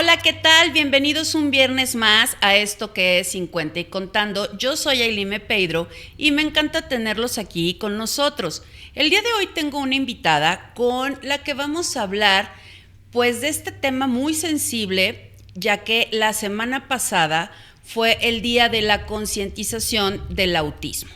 Hola, ¿qué tal? Bienvenidos un viernes más a esto que es 50 y contando. Yo soy Ailime Pedro y me encanta tenerlos aquí con nosotros. El día de hoy tengo una invitada con la que vamos a hablar pues de este tema muy sensible, ya que la semana pasada fue el día de la concientización del autismo,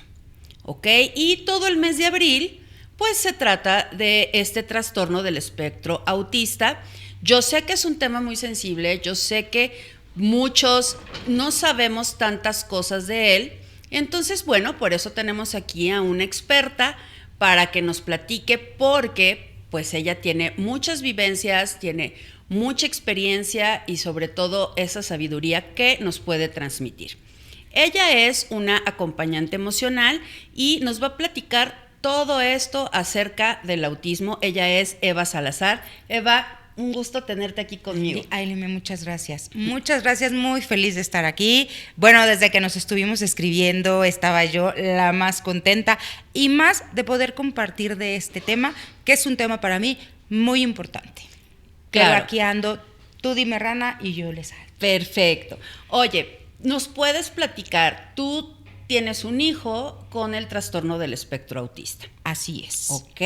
¿ok? Y todo el mes de abril pues se trata de este trastorno del espectro autista. Yo sé que es un tema muy sensible, yo sé que muchos no sabemos tantas cosas de él, entonces, bueno, por eso tenemos aquí a una experta para que nos platique, porque pues ella tiene muchas vivencias, tiene mucha experiencia y sobre todo esa sabiduría que nos puede transmitir. Ella es una acompañante emocional y nos va a platicar todo esto acerca del autismo. Ella es Eva Salazar. Eva, un gusto tenerte aquí conmigo. Ailime, muchas gracias. Muchas gracias, muy feliz de estar aquí. Bueno, desde que nos estuvimos escribiendo estaba yo la más contenta y más de poder compartir de este tema, que es un tema para mí muy importante. Claro. Pero aquí ando, tú dime rana y yo les salto. Perfecto. Oye, ¿nos puedes platicar? Tú tienes un hijo con el trastorno del espectro autista. Así es. ¿Ok?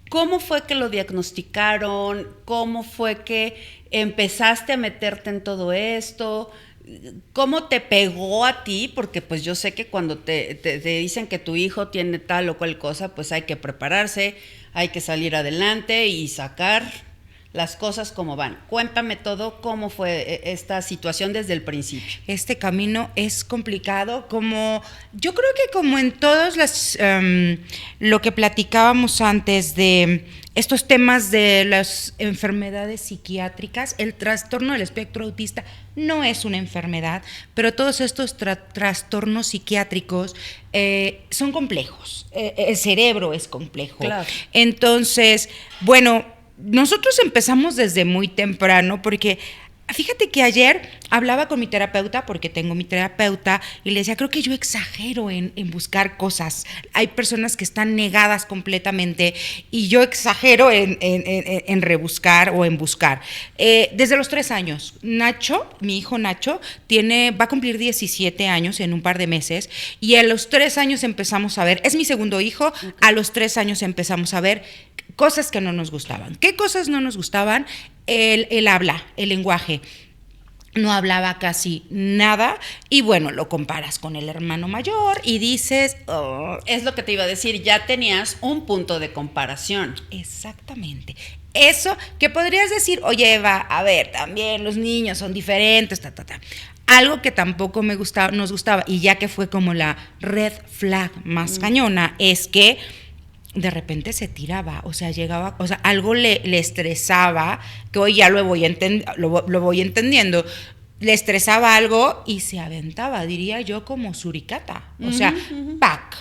¿Cómo fue que lo diagnosticaron? ¿Cómo fue que empezaste a meterte en todo esto? ¿Cómo te pegó a ti? Porque pues yo sé que cuando te dicen que tu hijo tiene tal o cual cosa, pues hay que prepararse, hay que salir adelante y sacar las cosas como van. Cuéntame todo, cómo fue esta situación desde el principio. Este camino es complicado, como yo creo que como en todos lo que platicábamos antes de estos temas de las enfermedades psiquiátricas, el trastorno del espectro autista no es una enfermedad, pero todos estos trastornos psiquiátricos son complejos, el cerebro es complejo. Claro. Entonces, bueno, nosotros empezamos desde muy temprano porque fíjate que ayer hablaba con mi terapeuta, porque tengo mi terapeuta, y le decía, creo que yo exagero en buscar cosas. Hay personas que están negadas completamente y yo exagero en rebuscar o en buscar. Desde los 3 años, Nacho, mi hijo Nacho, va a cumplir 17 años en un par de meses, y a los 3 años empezamos a ver, es mi segundo hijo, a los 3 años empezamos a ver cosas que no nos gustaban. ¿Qué cosas no nos gustaban? El habla, el lenguaje. No hablaba casi nada y bueno, lo comparas con el hermano mayor y dices... Oh. Es lo que te iba a decir, ya tenías un punto de comparación. Exactamente. Eso que podrías decir, oye Eva, a ver, también los niños son diferentes, Algo que tampoco nos gustaba, y ya que fue como la red flag más cañona, es que de repente se tiraba, o sea, llegaba, o sea, algo le estresaba, que hoy ya lo voy entendiendo, le estresaba algo y se aventaba, diría yo, como suricata, o sea, ¡pac!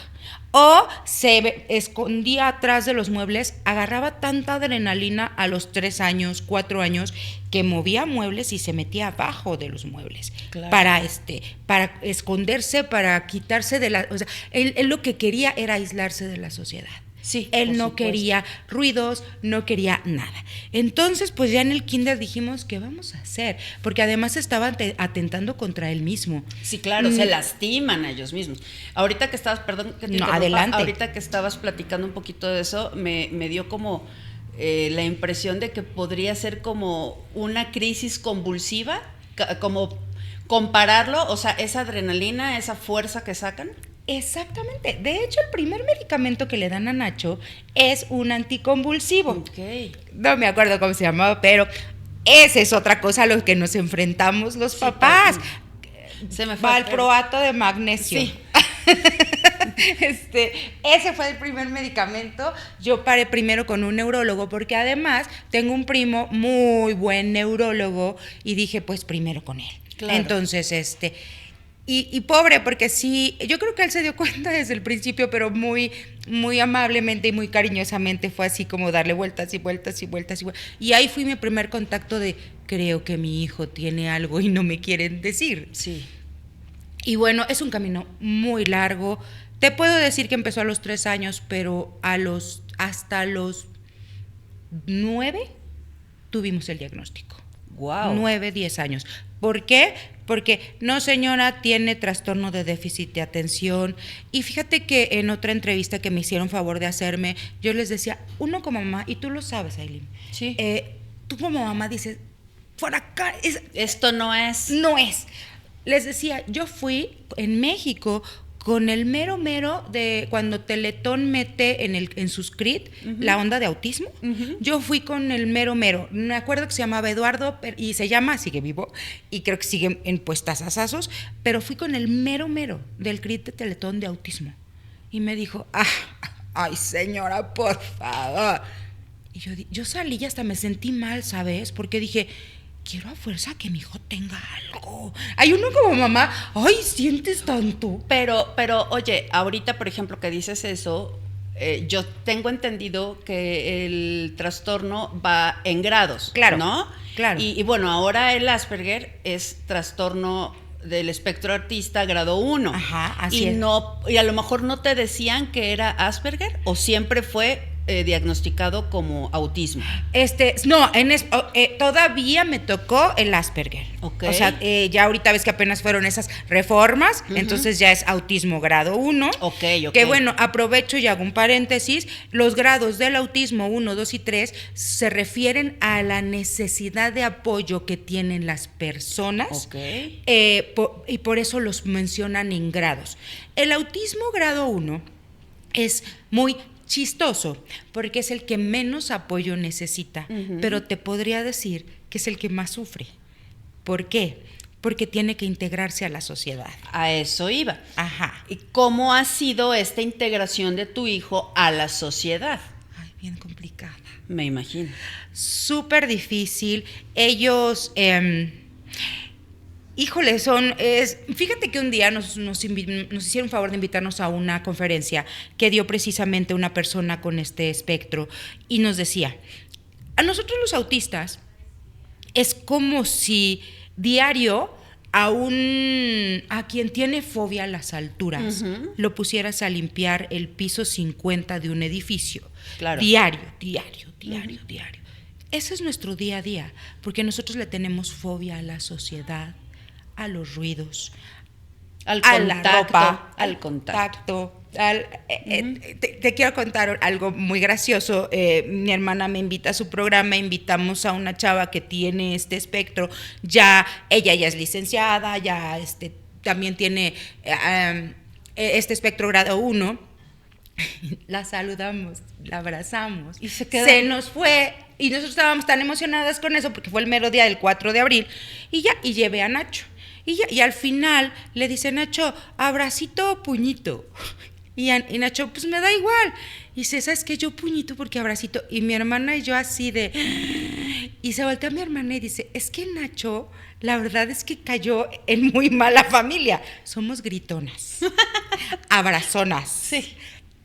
O se escondía atrás de los muebles, agarraba tanta adrenalina a los 3 años, 4 años, que movía muebles y se metía abajo de los muebles. Claro. Para esconderse, para quitarse de la... O sea, él lo que quería era aislarse de la sociedad. Sí, él no quería ruidos, no quería nada. Entonces, pues ya en el kinder dijimos, ¿qué vamos a hacer? Porque además estaban atentando contra él mismo. Sí, claro, se lastiman a ellos mismos. Ahorita que estabas, perdón que te interrumpa, adelante. Ahorita que estabas platicando un poquito de eso, me dio como la impresión de que podría ser como una crisis convulsiva, como compararlo, o sea, esa adrenalina, esa fuerza que sacan. Exactamente. De hecho, el primer medicamento que le dan a Nacho es un anticonvulsivo. Okay. No me acuerdo cómo se llamaba, pero esa es otra cosa a lo que nos enfrentamos los papás. Se me fue Valproato de magnesio. Sí. Ese fue el primer medicamento. Yo paré primero con un neurólogo porque además tengo un primo muy buen neurólogo y dije, pues primero con él. Claro. Entonces, Y pobre, porque sí, yo creo que él se dio cuenta desde el principio, pero muy, muy amablemente y muy cariñosamente fue así como darle vueltas y vueltas y vueltas y vueltas. Y ahí fui mi primer contacto de, creo que mi hijo tiene algo y no me quieren decir. Sí. Y bueno, es un camino muy largo. Te puedo decir que empezó a los 3 años, pero hasta los 9 tuvimos el diagnóstico. Wow. 9, 10 años. ¿Por qué? Porque no, señora, tiene trastorno de déficit de atención. Y fíjate que en otra entrevista que me hicieron favor de hacerme, yo les decía, uno como mamá, y tú lo sabes, Aileen, Sí. tú como mamá dices, por acá, Esto no es. no es. Les decía, yo fui en México con el mero de cuando Teletón mete en sus CRIT la onda de autismo. Yo fui con el mero. Me acuerdo que se llamaba Eduardo y se llama, sigue vivo, y creo que sigue en puestazazazos, pero fui con el mero del CRIT de Teletón de autismo. Y me dijo, ay señora, por favor. Y yo salí y hasta me sentí mal, ¿sabes? Porque dije, quiero a fuerza que mi hijo tenga algo. Hay uno como mamá, ay, sientes tanto. Pero, oye, ahorita, por ejemplo, que dices eso, yo tengo entendido que el trastorno va en grados, Claro, ¿no? claro. Y bueno, ahora el Asperger es trastorno del espectro autista grado 1. Ajá, así y es. Y a lo mejor no te decían que era Asperger o siempre fue diagnosticado como autismo. No, todavía me tocó el Asperger. Ok. O sea, ya ahorita ves que apenas fueron esas reformas, entonces ya es autismo grado 1. Ok. Que bueno, aprovecho y hago un paréntesis. Los grados del autismo 1, 2 y 3 se refieren a la necesidad de apoyo que tienen las personas. Ok. Y por eso los mencionan en grados. El autismo grado 1 es muy chistoso, porque es el que menos apoyo necesita, pero te podría decir que es el que más sufre. ¿Por qué? Porque tiene que integrarse a la sociedad. A eso iba. Ajá. ¿Y cómo ha sido esta integración de tu hijo a la sociedad? Ay, bien complicada. Me imagino. Súper difícil. Ellos, híjole, fíjate que un día nos hicieron favor de invitarnos a una conferencia que dio precisamente una persona con este espectro y nos decía, a nosotros los autistas es como si diario a quien tiene fobia a las alturas lo pusieras a limpiar el piso 50 de un edificio. Claro. Diario. Ese es nuestro día a día, porque nosotros le tenemos fobia a la sociedad, a los ruidos, Al a contacto. la ropa, Al contacto. Te quiero contar algo muy gracioso. Mi hermana me invita a su programa, invitamos a una chava que tiene este espectro. Ella ya es licenciada, ya también tiene este espectro grado 1. La saludamos, la abrazamos Y se quedó. Se nos fue y nosotros estábamos tan emocionadas con eso porque fue el mero día del 4 de abril y llevé a Nacho y al final le dice Nacho, abracito o puñito. Y Nacho, pues me da igual. Y dice, ¿sabes qué? Yo puñito porque abracito. Y mi hermana y yo así de... Y se voltea a mi hermana y dice, es que Nacho, la verdad es que cayó en muy mala familia. Somos gritonas, abrazonas. Sí.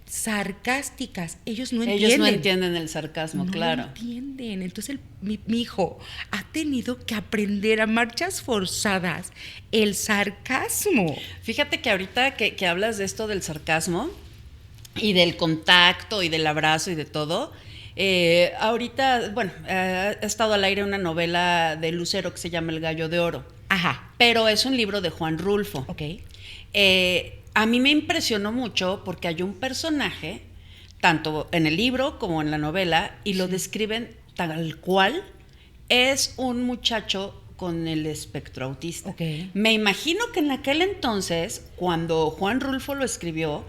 Sarcásticas. Ellos no entienden. Ellos no entienden el sarcasmo, claro. No entienden. Entonces mi hijo ha tenido que aprender a marchas forzadas el sarcasmo. Fíjate que ahorita que hablas de esto del sarcasmo y del contacto y del abrazo y de todo, ahorita, bueno, ha estado al aire una novela de Lucero que se llama El Gallo de Oro. Ajá. Pero es un libro de Juan Rulfo. Ok. A mí me impresionó mucho porque hay un personaje, tanto en el libro como en la novela, y lo describen tal cual, es un muchacho con el espectro autista. Okay. Me imagino que en aquel entonces, cuando Juan Rulfo lo escribió,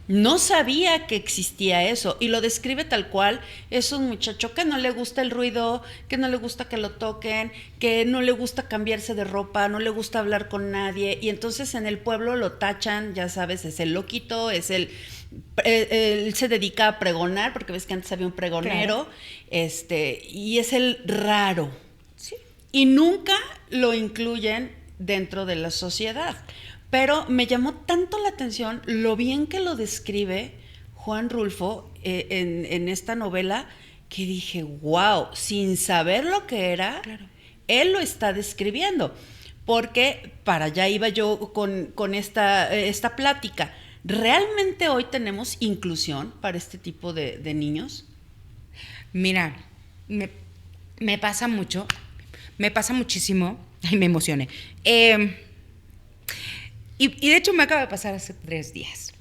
no sabía que existía eso y lo describe tal cual. Es un muchacho que no le gusta el ruido, que no le gusta que lo toquen, que no le gusta cambiarse de ropa, no le gusta hablar con nadie y entonces en el pueblo lo tachan, ya sabes, es el loquito, él se dedica a pregonar porque ves que antes había un pregonero, claro. Y es el raro. Sí. Y nunca lo incluyen dentro de la sociedad. Pero me llamó tanto la atención lo bien que lo describe Juan Rulfo en esta novela que dije, wow, sin saber lo que era, claro. Él lo está describiendo. Porque para allá iba yo con esta plática. ¿Realmente hoy tenemos inclusión para este tipo de niños? Mira, me pasa mucho. Me pasa muchísimo. Ay, me emocioné. Y de hecho me acaba de pasar hace 3 días.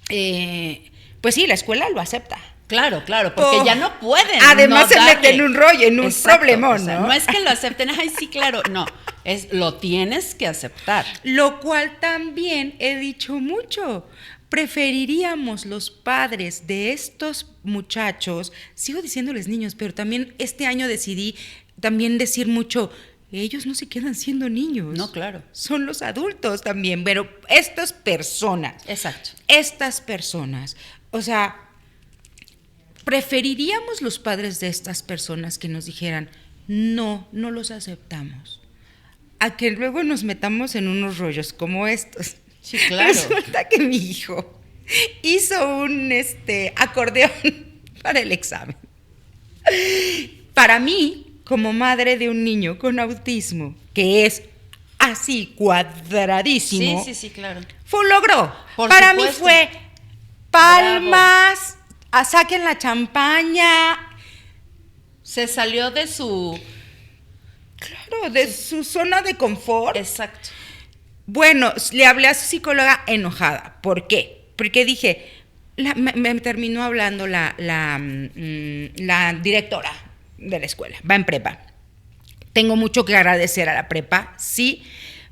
Pues sí, la escuela lo acepta. Claro, porque ya no pueden. Además no se meten en un rollo, en un problemón, o sea, ¿no? No es que lo acepten, ay, sí, claro, no. Lo tienes que aceptar. Lo cual también he dicho mucho. Preferiríamos los padres de estos muchachos, sigo diciéndoles niños, pero también este año decidí también decir mucho, ellos no se quedan siendo niños. No, claro. Son los adultos también, pero estas personas. Exacto. Estas personas, o sea, preferiríamos los padres de estas personas que nos dijeran, no los aceptamos, a que luego nos metamos en unos rollos como estos. Sí, claro. Resulta que mi hijo hizo un acordeón para el examen. Para mí, como madre de un niño con autismo, que es así cuadradísimo, Sí, claro. fue un logro. Por Para supuesto. mí fue palmas, saquen la champaña. Se salió de su... Claro, de su zona de confort. Exacto. Bueno, le hablé a su psicóloga enojada. ¿Por qué? Porque dije, me terminó hablando la directora de la escuela, va en prepa. Tengo mucho que agradecer a la prepa, sí,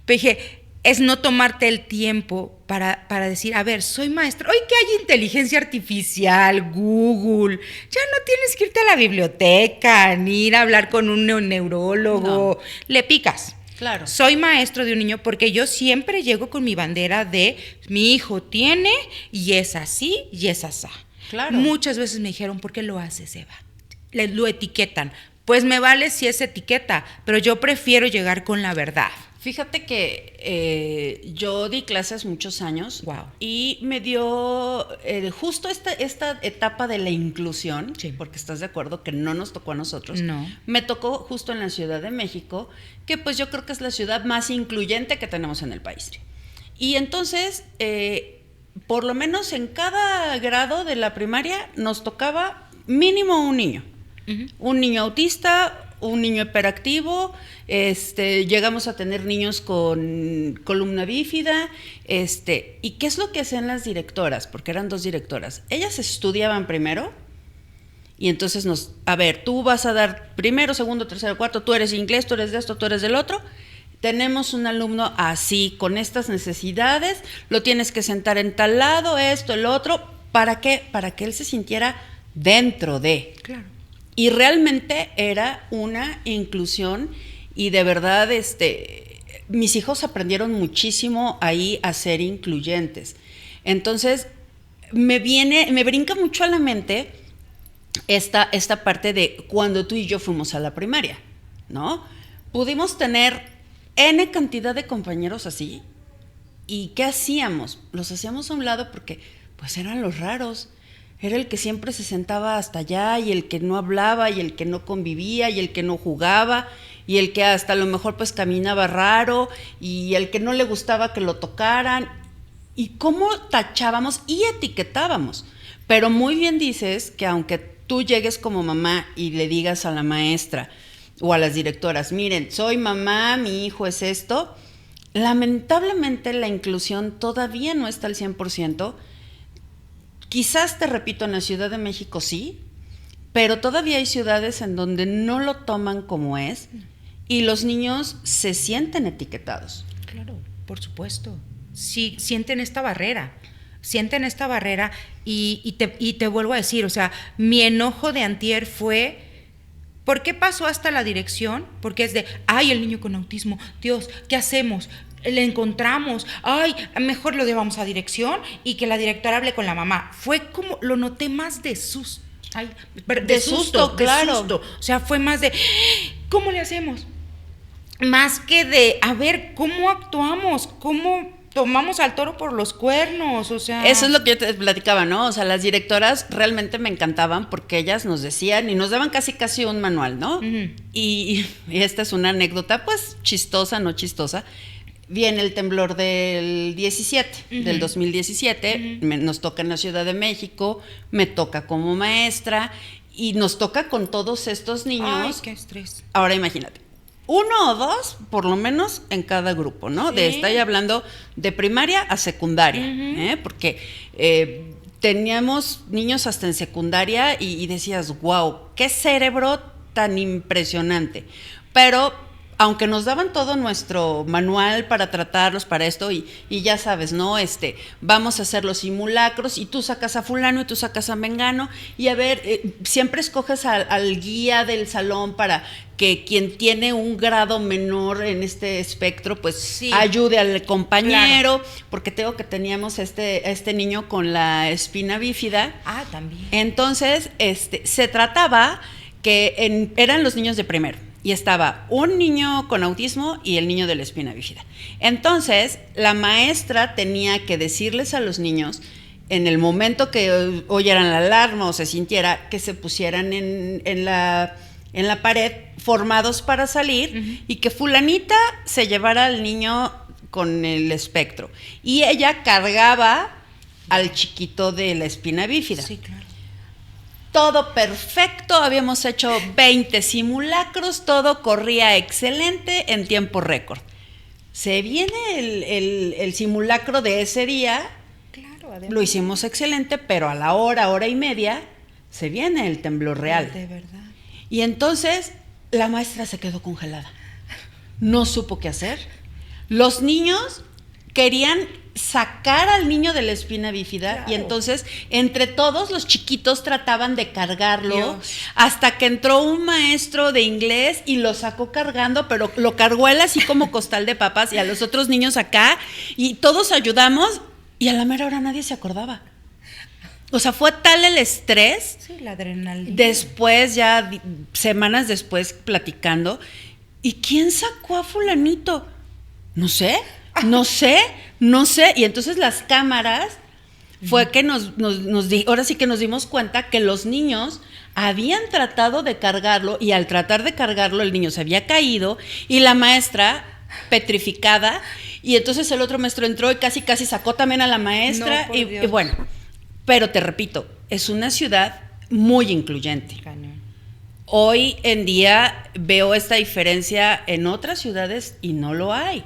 pero dije, es no tomarte el tiempo para decir, a ver, soy maestra, hoy que hay inteligencia artificial, Google, ya no tienes que irte a la biblioteca, ni ir a hablar con un neurólogo, le picas. Claro. Soy maestro de un niño porque yo siempre llego con mi bandera de mi hijo tiene y es así y es asá. Claro. Muchas veces me dijeron, ¿por qué lo haces, Eva? Lo etiquetan. Pues me vale si es etiqueta, pero yo prefiero llegar con la verdad. Fíjate que yo di clases muchos años. Wow. Y me dio justo esta etapa de la inclusión, sí, porque estás de acuerdo que no nos tocó a nosotros. No. Me tocó justo en la Ciudad de México, que pues yo creo que es la ciudad más incluyente que tenemos en el país. Y entonces, por lo menos en cada grado de la primaria nos tocaba mínimo un niño. Uh-huh. Un niño autista, un niño hiperactivo, llegamos a tener niños con columna bífida, ¿y qué es lo que hacían las directoras? Porque eran 2 directoras. Ellas estudiaban primero y entonces a ver, tú vas a dar primero, segundo, tercero, cuarto, tú eres inglés, tú eres de esto, tú eres del otro. Tenemos un alumno así, con estas necesidades, lo tienes que sentar en tal lado, esto, el otro, ¿para qué? Para que él se sintiera dentro de. Claro. Y realmente era una inclusión y de verdad mis hijos aprendieron muchísimo ahí a ser incluyentes. Entonces me brinca mucho a la mente esta parte de cuando tú y yo fuimos a la primaria, ¿no? Pudimos tener N cantidad de compañeros así. ¿Y qué hacíamos? Los hacíamos a un lado porque pues eran los raros. Era el que siempre se sentaba hasta allá y el que no hablaba y el que no convivía y el que no jugaba y el que hasta a lo mejor pues caminaba raro y el que no le gustaba que lo tocaran. Y cómo tachábamos y etiquetábamos. Pero muy bien dices que aunque tú llegues como mamá y le digas a la maestra o a las directoras, miren, soy mamá, mi hijo es esto, lamentablemente la inclusión todavía no está al 100%. Quizás, te repito, en la Ciudad de México sí, pero todavía hay ciudades en donde no lo toman como es y los niños se sienten etiquetados. Claro, por supuesto. Sí, sienten esta barrera y te vuelvo a decir, o sea, mi enojo de antier fue, ¿por qué pasó hasta la dirección? Porque es de, ay, el niño con autismo, Dios, ¿qué hacemos? Le encontramos, ay, mejor lo llevamos a dirección y que la directora hable con la mamá. Fue como, lo noté más de susto. Ay, de susto, claro. De susto. O sea, fue más de, ¿cómo le hacemos? Más que de, a ver, ¿cómo actuamos? ¿Cómo tomamos al toro por los cuernos? O sea, eso es lo que yo te platicaba, ¿no? O sea, las directoras realmente me encantaban porque ellas nos decían y nos daban casi un manual, ¿no? Uh-huh. Y esta es una anécdota, pues, chistosa, no chistosa. Viene el temblor del 17, uh-huh, del 2017, uh-huh, nos toca en la Ciudad de México, me toca como maestra y nos toca con todos estos niños. Ay, qué estrés. Ahora imagínate, uno o dos, por lo menos, en cada grupo, ¿no? Sí. Estoy hablando de primaria a secundaria, porque teníamos niños hasta en secundaria y decías, wow, qué cerebro tan impresionante. Pero aunque nos daban todo nuestro manual para tratarlos, para esto, y ya sabes, ¿no? Vamos a hacer los simulacros, y tú sacas a fulano y tú sacas a mengano, y a ver, siempre escoges al guía del salón para que quien tiene un grado menor en este espectro, pues sí, ayude al compañero, claro. Porque tengo que teníamos este niño con la espina bífida. Ah, también. Entonces, se trataba que eran los niños de primero. Y estaba un niño con autismo y el niño de la espina bífida. Entonces, la maestra tenía que decirles a los niños, en el momento que oyeran la alarma o se sintiera, que se pusieran en la pared, formados para salir, y que fulanita se llevara al niño con el espectro. Y ella cargaba al chiquito de la espina bífida. Sí, claro. Todo perfecto, habíamos hecho 20 simulacros, todo corría excelente en tiempo récord. Se viene el simulacro de ese día, claro, además. Lo hicimos excelente, pero a la hora y media, se viene el temblor real. De verdad. Y entonces la maestra se quedó congelada. No supo qué hacer. Los niños querían sacar al niño de la espina bífida, claro. Y entonces entre todos los chiquitos trataban de cargarlo, Dios. Hasta que entró un maestro de inglés y lo sacó cargando, pero lo cargó él así como costal de papas, y a los otros niños acá, y todos ayudamos, y a la mera hora nadie se acordaba. O sea, fue tal el estrés. Sí, la adrenalina. Después, ya semanas después, platicando, ¿y quién sacó a fulanito? No sé. Y entonces las cámaras fue que ahora sí que nos dimos cuenta que los niños habían tratado de cargarlo, y al tratar de cargarlo el niño se había caído, y la maestra petrificada, y entonces el otro maestro entró y casi sacó también a la maestra, no, y bueno, pero te repito, es una ciudad muy incluyente. Hoy en día veo esta diferencia en otras ciudades y no lo hay.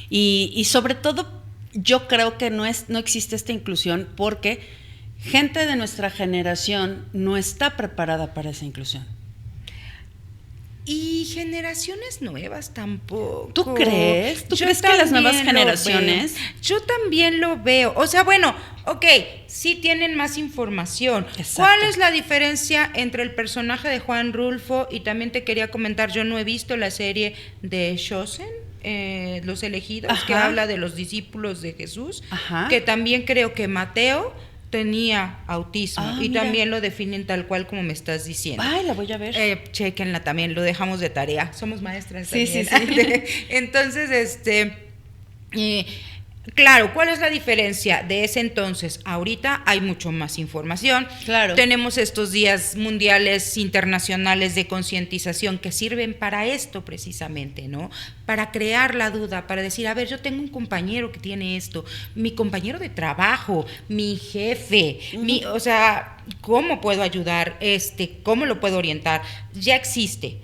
Y sobre todo, yo creo que no existe esta inclusión porque gente de nuestra generación no está preparada para esa inclusión. Y generaciones nuevas tampoco. ¿Tú crees? ¿Tú crees que las nuevas generaciones? Yo también lo veo. O sea, bueno, ok, sí tienen más información. Exacto. ¿Cuál es la diferencia entre el personaje de Juan Rulfo? Y también te quería comentar, yo no he visto la serie de Chosen, Los Elegidos, Ajá. Que habla de los discípulos de Jesús, Ajá. Que también creo que Mateo tenía autismo, y mira. También lo definen tal cual como me estás diciendo. Ay, la voy a ver. Chéquenla también, lo dejamos de tarea. Somos maestras sí, también. Sí. Entonces, claro, ¿cuál es la diferencia de ese entonces? Ahorita hay mucho más información. Claro. Tenemos estos días mundiales, internacionales de concientización que sirven para esto precisamente, ¿no? Para crear la duda, para decir, a ver, yo tengo un compañero que tiene esto, mi compañero de trabajo, mi jefe, o sea, ¿cómo puedo ayudar? ¿Cómo lo puedo orientar? Ya existe,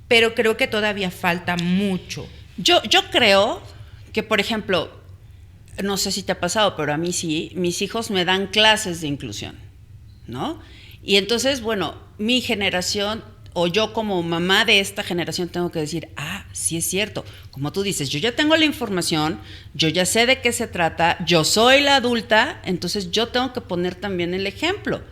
pero creo que todavía falta mucho. Yo creo que, por ejemplo, no sé si te ha pasado, pero a mí sí, mis hijos me dan clases de inclusión, ¿no? Y entonces, bueno, mi generación, o yo como mamá de esta generación, tengo que decir, sí es cierto, como tú dices, yo ya tengo la información, yo ya sé de qué se trata, yo soy la adulta, entonces yo tengo que poner también el ejemplo.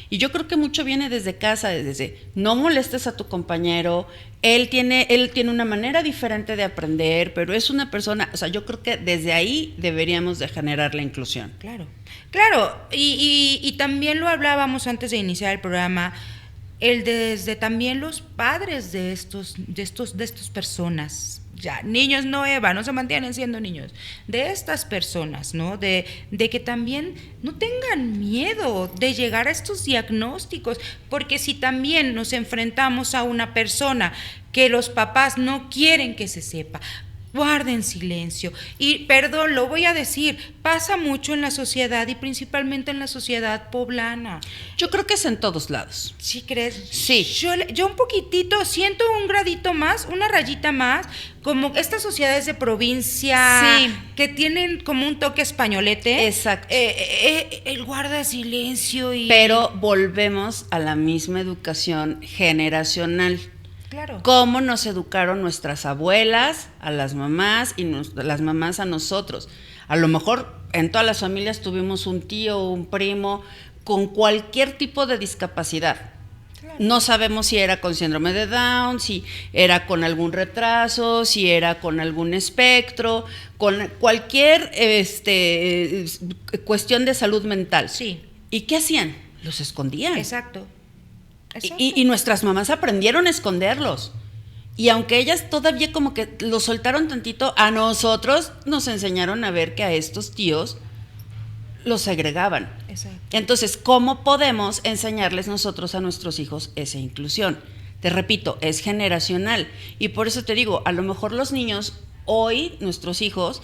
Y yo creo que mucho viene desde casa, desde no molestes a tu compañero, él tiene una manera diferente de aprender, pero es una persona, o sea, yo creo que desde ahí deberíamos de generar la inclusión. Claro, y también lo hablábamos antes de iniciar el programa, desde también los padres de estos personas. Ya, niños no, Eva, no se mantienen siendo niños, de estas personas, ¿no? De que también no tengan miedo de llegar a estos diagnósticos, porque si también nos enfrentamos a una persona que los papás no quieren que se sepa, guarden silencio. Y perdón, lo voy a decir, pasa mucho en la sociedad y principalmente en la sociedad poblana. Yo creo que es en todos lados. ¿Sí crees? Sí. Yo un poquitito, siento un gradito más, una rayita más, como estas sociedades de provincia Sí. que tienen como un toque españolete. Exacto. El guarda silencio y... Pero volvemos a la misma educación generacional. Claro. Cómo nos educaron nuestras abuelas, a las mamás y las mamás a nosotros. A lo mejor en todas las familias tuvimos un tío o un primo con cualquier tipo de discapacidad. Claro. No sabemos si era con síndrome de Down, si era con algún retraso, si era con algún espectro, con cualquier cuestión de salud mental. Sí. ¿Y qué hacían? Los escondían. Exacto. Y nuestras mamás aprendieron a esconderlos. Y aunque ellas todavía como que lo soltaron tantito, a nosotros nos enseñaron a ver que a estos tíos los segregaban. Exacto. Entonces, ¿cómo podemos enseñarles nosotros a nuestros hijos esa inclusión? Te repito, es generacional. Y por eso te digo, a lo mejor los niños hoy, nuestros hijos,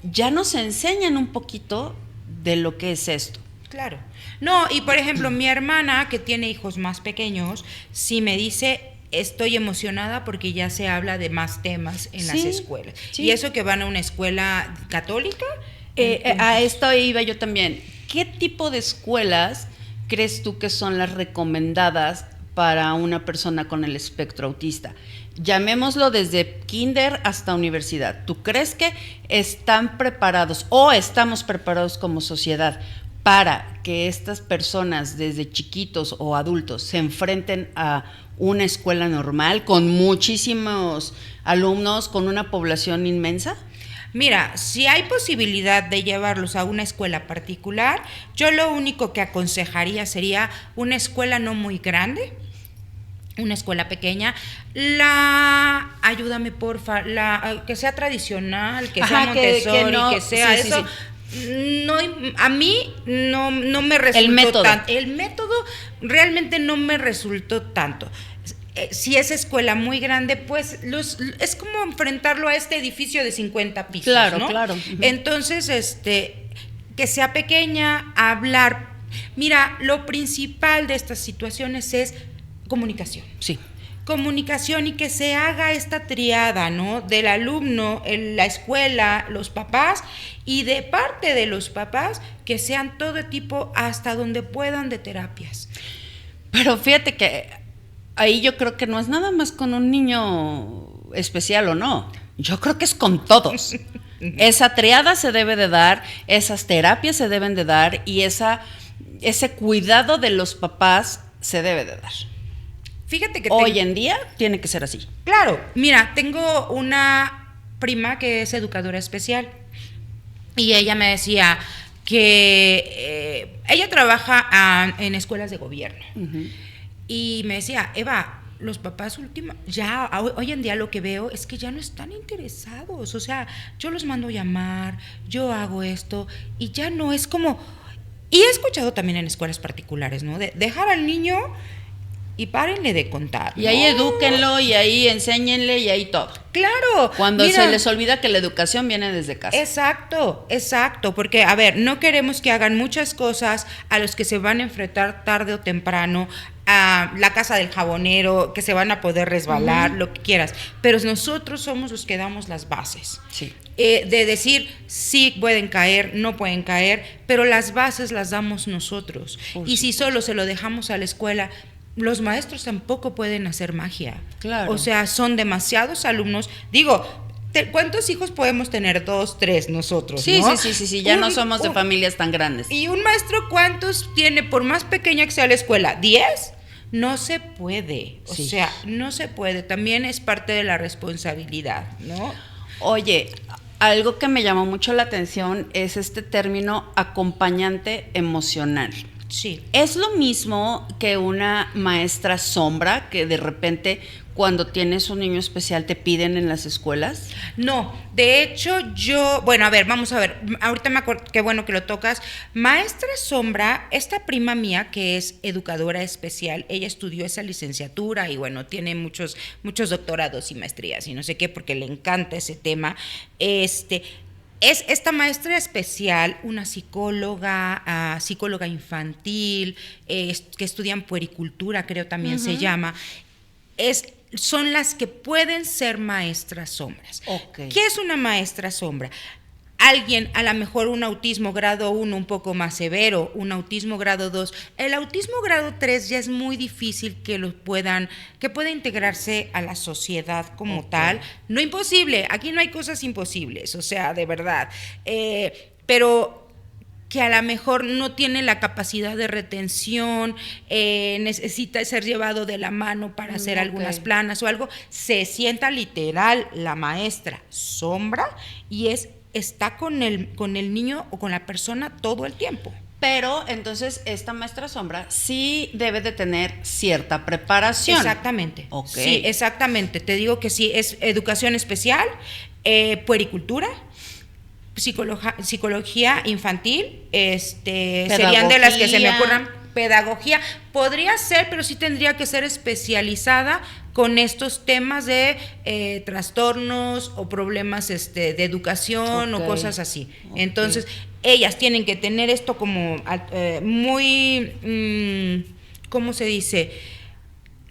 ya nos enseñan un poquito de lo que es esto. Claro. No, y por ejemplo, mi hermana, que tiene hijos más pequeños, sí me dice, estoy emocionada porque ya se habla de más temas en las escuelas. Sí. Y eso que van a una escuela católica. A esto iba yo también. ¿Qué tipo de escuelas crees tú que son las recomendadas para una persona con el espectro autista? Llamémoslo desde kinder hasta universidad. ¿Tú crees que están preparados o estamos preparados como sociedad para que estas personas desde chiquitos o adultos se enfrenten a una escuela normal con muchísimos alumnos, con una población inmensa? Mira, si hay posibilidad de llevarlos a una escuela particular, yo lo único que aconsejaría sería una escuela no muy grande, una escuela pequeña, ayúdame porfa, que sea tradicional, que sea Montessori, que sea eso. Sí. No, a mí no me resultó tanto. El método realmente no me resultó tanto. Si es escuela muy grande, pues es como enfrentarlo a este edificio de 50 pisos, claro, ¿no? Claro. Entonces, que sea pequeña, hablar. Mira, lo principal de estas situaciones es comunicación. Sí. Comunicación y que se haga esta triada, ¿no? Del alumno, la escuela, los papás, y de parte de los papás que sean todo tipo hasta donde puedan de terapias. Pero fíjate que ahí yo creo que no es nada más con un niño especial o no. Yo creo que es con todos. Esa triada se debe de dar, esas terapias se deben de dar y ese cuidado de los papás se debe de dar. Fíjate que hoy en día tiene que ser así. Claro, mira, tengo una prima que es educadora especial y ella me decía que ella trabaja en escuelas de gobierno. Uh-huh. Y me decía, Eva, los papás ya hoy en día lo que veo es que ya no están interesados. O sea, yo los mando a llamar, yo hago esto y ya no es como... Y he escuchado también en escuelas particulares, ¿no? De dejar al niño y párenle de contar. Y ahí edúquenlo y ahí enséñenle y ahí todo. Claro. Cuando se les olvida que la educación viene desde casa. Exacto, porque a ver, no queremos que hagan muchas cosas a los que se van a enfrentar tarde o temprano, a la casa del jabonero, que se van a poder resbalar, lo que quieras, pero nosotros somos los que damos las bases. Sí. De decir, sí pueden caer, no pueden caer, pero las bases las damos nosotros. Y si solo se lo dejamos a la escuela, los maestros tampoco pueden hacer magia. Claro. O sea, son demasiados alumnos. Digo, ¿cuántos hijos podemos tener? 2, 3 nosotros, sí, ¿no? Sí, ya no somos de familias tan grandes. ¿Y un maestro cuántos tiene, por más pequeña que sea la escuela? ¿10? No se puede, o sea, no se puede. También es parte de la responsabilidad, ¿no? Oye, algo que me llamó mucho la atención es este término acompañante emocional. Sí. ¿Es lo mismo que una maestra sombra que de repente cuando tienes un niño especial te piden en las escuelas? No, de hecho bueno, a ver, vamos a ver, ahorita me acuerdo, qué bueno que lo tocas. Maestra sombra, esta prima mía que es educadora especial, ella estudió esa licenciatura y bueno, tiene muchos doctorados y maestrías y no sé qué, porque le encanta ese tema. Es esta maestra especial, una psicóloga, psicóloga infantil, que estudian puericultura, creo también se llama. Son las que pueden ser maestras sombras. Okay. ¿Qué es una maestra sombra? Alguien, a lo mejor un autismo grado 1 un poco más severo, un autismo grado 2. El autismo grado 3 ya es muy difícil que pueda integrarse a la sociedad como tal. No imposible, aquí no hay cosas imposibles, o sea, de verdad. Pero que a lo mejor no tiene la capacidad de retención, necesita ser llevado de la mano para hacer algunas planas o algo, se sienta literal la maestra sombra y está con el niño o con la persona todo el tiempo. Pero entonces esta maestra sombra sí debe de tener cierta preparación. Exactamente. Okay. Sí, exactamente. Te digo que sí, es educación especial, puericultura, psicología infantil, serían de las que se me ocurran. Pedagogía podría ser, pero sí tendría que ser especializada con estos temas de trastornos o problemas de educación o cosas así. Entonces, ellas tienen que tener esto como muy, ¿cómo se dice?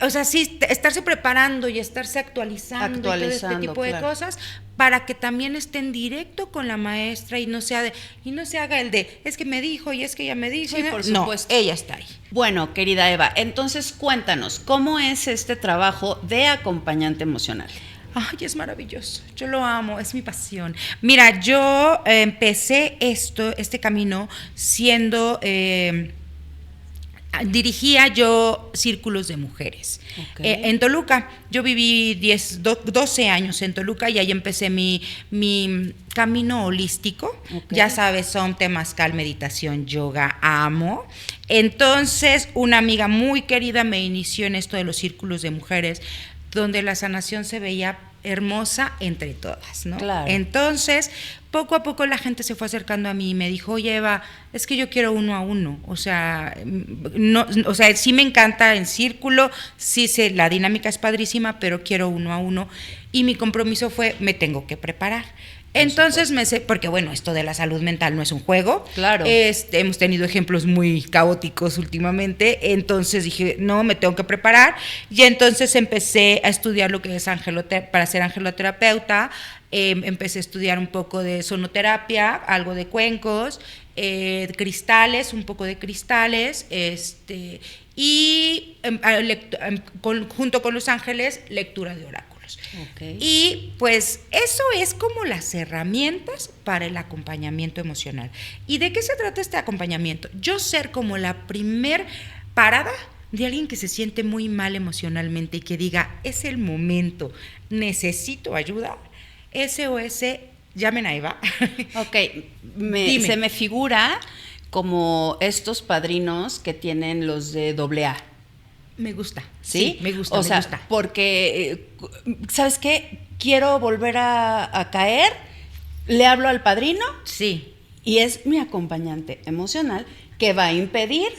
O sea, sí, estarse preparando y estarse actualizando y todo este tipo de cosas para que también estén directo con la maestra y no se haga el de, es que me dijo y es que ella me dijo. Sí, por supuesto. No, ella está ahí. Bueno, querida Eva, entonces cuéntanos, ¿cómo es este trabajo de acompañante emocional? Ay, es maravilloso, yo lo amo, es mi pasión. Mira, yo empecé este camino siendo... dirigía yo círculos de mujeres. En Toluca, yo viví 12 años en Toluca y ahí empecé mi camino holístico. Ya sabes, son temazcal, meditación, yoga, amo. Entonces, una amiga muy querida me inició en esto de los círculos de mujeres, donde la sanación se veía hermosa entre todas, ¿no? Claro. Entonces, poco a poco la gente se fue acercando a mí y me dijo, oye, Eva, es que yo quiero 1 a 1, o sea, sí me encanta en círculo, sí sé, la dinámica es padrísima, pero quiero 1 a 1, y mi compromiso fue, me tengo que preparar. Entonces porque bueno, esto de la salud mental no es un juego. Claro. Hemos tenido ejemplos muy caóticos últimamente, entonces dije, no, me tengo que preparar, y entonces empecé a estudiar lo que es para ser angeloterapeuta. Empecé a estudiar un poco de sonoterapia, algo de cuencos, cristales, un poco de cristales, y junto con los ángeles, lectura de oráculos. Y pues eso es como las herramientas para el acompañamiento emocional. ¿Y de qué se trata este acompañamiento? Yo ser como la primer parada de alguien que se siente muy mal emocionalmente y que diga, es el momento, necesito ayuda. SOS, llamen a Eva. Ok, se me figura como estos padrinos que tienen los de AA. Me gusta. ¿Sí? Me gusta. O sea, porque, ¿sabes qué? Quiero volver a caer, le hablo al padrino. Sí. Y es mi acompañante emocional que va a impedir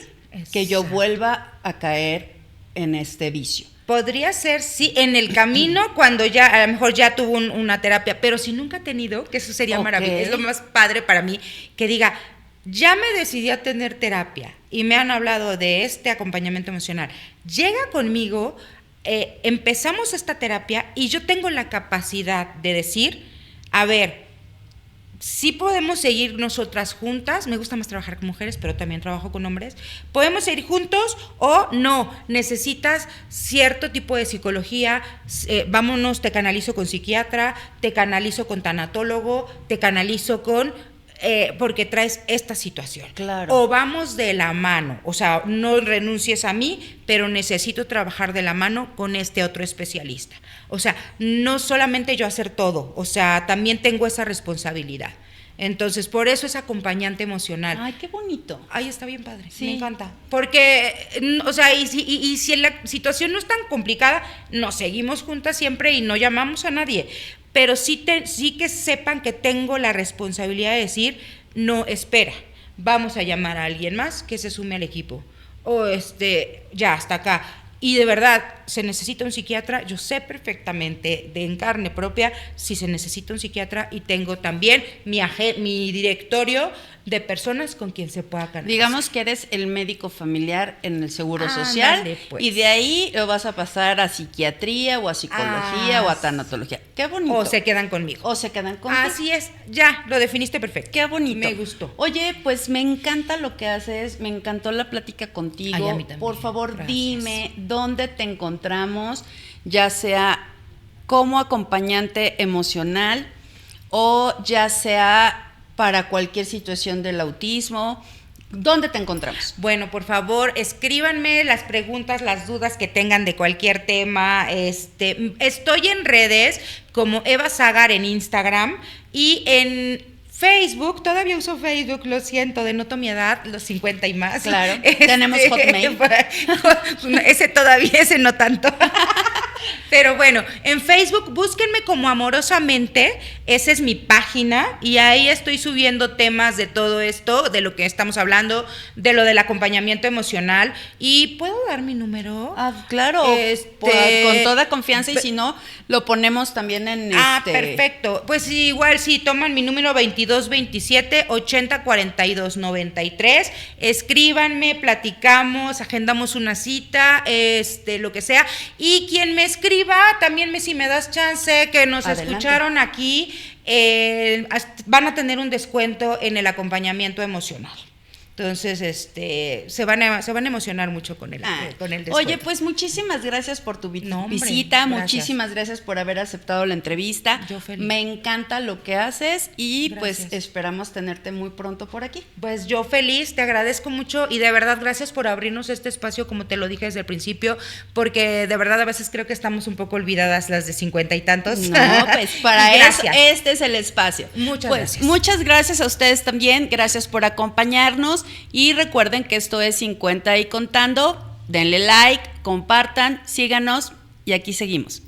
que yo vuelva a caer en este vicio. Podría ser, sí, en el camino, cuando ya, a lo mejor ya tuvo una terapia, pero si nunca ha tenido, que eso sería maravilloso, es lo más padre para mí, que diga, ya me decidí a tener terapia y me han hablado de este acompañamiento emocional. Llega conmigo, empezamos esta terapia y yo tengo la capacidad de decir, a ver, sí podemos seguir nosotras juntas, me gusta más trabajar con mujeres, pero también trabajo con hombres, podemos seguir juntos o no, necesitas cierto tipo de psicología, vámonos, te canalizo con psiquiatra, te canalizo con tanatólogo, te canalizo con... porque traes esta situación. Claro. O vamos de la mano, o sea, no renuncies a mí, pero necesito trabajar de la mano con este otro especialista. O sea, no solamente yo hacer todo, o sea, también tengo esa responsabilidad. Entonces, por eso es acompañante emocional. Ay, qué bonito. Ay, está bien padre, Sí. me encanta. Porque, o sea, y si la situación no es tan complicada, nos seguimos juntas siempre y no llamamos a nadie. Pero sí que sepan que tengo la responsabilidad de decir, no, espera, vamos a llamar a alguien más que se sume al equipo. O ya, hasta acá. Y de verdad, se necesita un psiquiatra, yo sé perfectamente en carne propia si se necesita un psiquiatra y tengo también mi directorio de personas con quien se pueda canalizar. Digamos que eres el médico familiar en el Seguro Social, Ándale, pues. y de ahí lo vas a pasar a psiquiatría o a psicología o a tanatología. Qué bonito. O se quedan conmigo. O se quedan contigo. Así es, ya, lo definiste perfecto. Qué bonito. Me gustó. Oye, pues me encanta lo que haces, me encantó la plática contigo. Ay, a mí también. Por favor, Gracias. dime dónde te encontramos, ya sea como acompañante emocional o ya sea para cualquier situación del autismo. ¿Dónde te encontramos? Bueno, por favor, escríbanme las preguntas, las dudas que tengan de cualquier tema. Estoy en redes como Eva Zagar en Instagram y en Facebook, todavía uso Facebook, lo siento, denoto mi edad, los 50 y más. Claro, tenemos Hotmail. Ese no tanto. Pero bueno, en Facebook búsquenme como Amorosamente, esa es mi página y ahí estoy subiendo temas de todo esto, de lo que estamos hablando, de lo del acompañamiento emocional. ¿Y puedo dar mi número? Ah, claro, con toda confianza, y si no, lo ponemos también en perfecto. Pues igual si toman mi número 2227 80 42 93, escríbanme, platicamos, agendamos una cita, lo que sea. Y quien me escriba, también si me das chance, que nos Adelante. escucharon aquí, van a tener un descuento en el acompañamiento emocional. Entonces, se van a emocionar mucho con el descuento. Oye, pues muchísimas gracias por tu No, hombre, visita, gracias. Muchísimas gracias por haber aceptado la entrevista. Yo feliz. Me encanta lo que haces y Gracias. pues esperamos tenerte muy pronto por aquí. Pues yo feliz, te agradezco mucho y de verdad gracias por abrirnos este espacio, como te lo dije desde el principio, porque de verdad a veces creo que estamos un poco olvidadas las de 50 y tantos. No, pues para Y eso gracias. este es el espacio. Muchas Pues, gracias. muchas gracias a ustedes también, gracias por acompañarnos y recuerden que esto es 50 y contando. Denle like, compartan, síganos y aquí seguimos.